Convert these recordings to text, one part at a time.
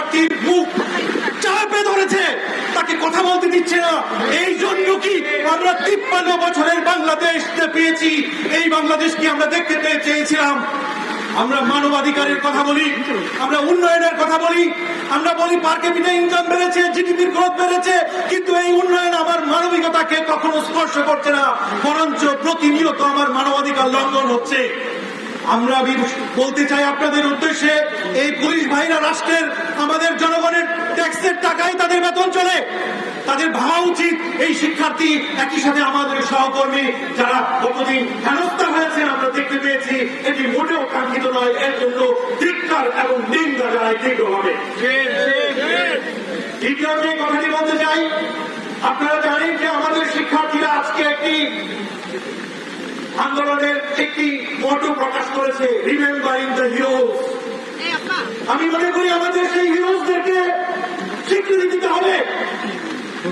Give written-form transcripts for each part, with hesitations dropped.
শিক্ষার্থীর মুখ চাপে ধরেছে, তাকে কথা বলতে দিচ্ছে না। এই জন্য কি আমরা 53 বছরের বাংলাদেশ পেয়েছি? এই বাংলাদেশ কি আমরা দেখতে চেয়েছিলাম? আমরা মানবাধিকারের কথা বলি, আমরা উন্নয়নের কথা বলি, আমরা বলি পার ক্যাপিটা ইনকাম বেড়েছে, জিডিপির গ্রোথ বেড়েছে, কিন্তু এই উন্নয়ন আমার মানবিকতাকে কখনো স্পর্শ করছে না, বরঞ্চ প্রতিনিয়ত আমার মানবাধিকার লঙ্ঘন হচ্ছে। আমরা বলতে চাই আপনাদের উদ্দেশ্যে, এই পুলিশ ভাইরা রাষ্ট্রের আমাদের জনগণের ট্যাক্সের টাকায় তাদের বেতন চলে। তাদের ভাবা উচিত এই শিক্ষার্থী একই সাথে আমাদের সহকর্মী যারা কতদিন হেনস্থা হয়েছে আমরা দেখতে পেয়েছি, এটি মোটেও কাঙ্ক্ষিত নয়। এর জন্য ধিক্কার এবং নিন্দা জানাই তীব্রভাবে। দ্বিতীয় যে কথাটি বলতে চাই, আপনারা জানেন যে আমাদের শিক্ষার্থীরা আজকে একটি আন্দোলনের একটি মোটো প্রকাশ করেছে, রিমেম্বারিং দ্য হিরোজ। আমি মনে করি আমাদের সেই হিরোজদেরকে স্বীকৃতি দিতে হবে।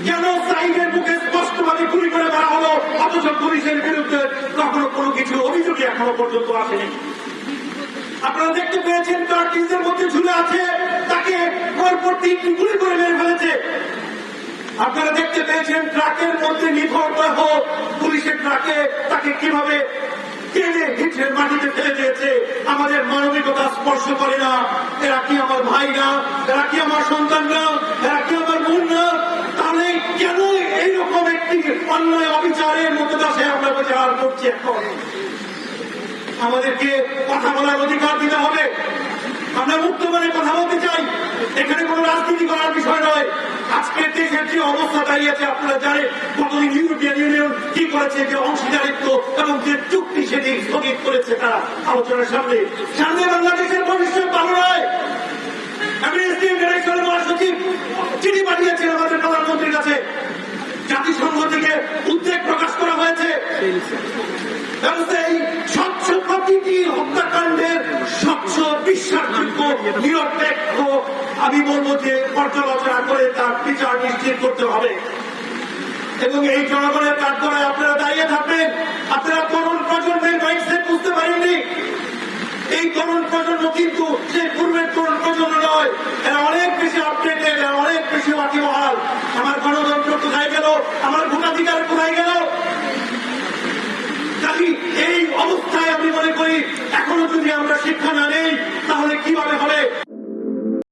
কেন সাইডের মুখে স্পষ্টভাবে গুলি করে মারা হলো, অথচ পুলিশের বিরুদ্ধে কখনো কোনো কিছু অভিযোগই এখনো পর্যন্ত আসেনি? আপনারা দেখতে পেয়েছেন ট্রাকের মধ্যে ঝুলে আছে, তাকে পরপর 3টি গুলি করে মেরে ফেলেছে। আপনারা দেখতে পেয়েছেন ট্রাকের মধ্যে নিখোঁজ দেহ পুলিশের ট্রাকে তাকে কিভাবে টেনে হিটের মাটিতে ফেলে দিয়েছে। আমাদের মানবিকতা স্পর্শ করে না? এরা কি আমার ভাই না? এরা কি আমার সন্তান না? এরা কি আমার বোন না? তাহলে কেন এইরকম একটি অন্যায় অবিচারের মধ্যে দেশে আমরা বিচার করছি? এখন আমাদেরকে কথা বলার অধিকার দিতে হবে। আমরা মুক্ত মনে কথা বলতে চাই, এখানে কোনো রাজনীতি করার বিষয় নয়। আজকে দেশের যে অবস্থা দাঁড়িয়েছে আপনারা জানেন, কতদিন ইউরোপিয়ান ইউনিয়ন কি করেছে, যে অংশীদারিত্ব এবং যে চুক্তি সেটি স্থগিত করেছে তারা আলোচনার সামনে বাংলাদেশের ভবিষ্যৎ ভালো নয়। অ্যামনেস্টি ইন্টারন্যাশনাল মহাসচিব চিঠি পাঠিয়েছেন আমাদের প্রধানমন্ত্রীর কাছে, জাতিসংঘ থেকে উদ্বেগ প্রকাশ করা হয়েছে। এই স্বচ্ছ প্রতিটি হত্যাকাণ্ডের স্বচ্ছ বিশ্বাসযোগ্য নিরপেক্ষ আমি বলবো যে পর্যালোচনা করে তার বিচার নিশ্চিত করতে হবে। এবং এই জনগণের কাঠগড়ায় আপনারা দাঁড়িয়ে থাকবেন। আপনারা তরুণ প্রজন্মের মাইন্ডসেট বুঝতে পারেননি। এই তরুণ প্রজন্ম কিন্তু যে পূর্বের তরুণ প্রজন্ম নয়, এরা অনেক বেশি আপডেটেড, এরা অনেক বেশি ওয়াকিবহাল। আমার গণতন্ত্র কোথায় গেল? আমার ভোটাধিকার কোথায় গেল? এই অবস্থায় আমি মনে করি এখনো যদি আমরা শিক্ষা না নেই তাহলে কিভাবে হবে?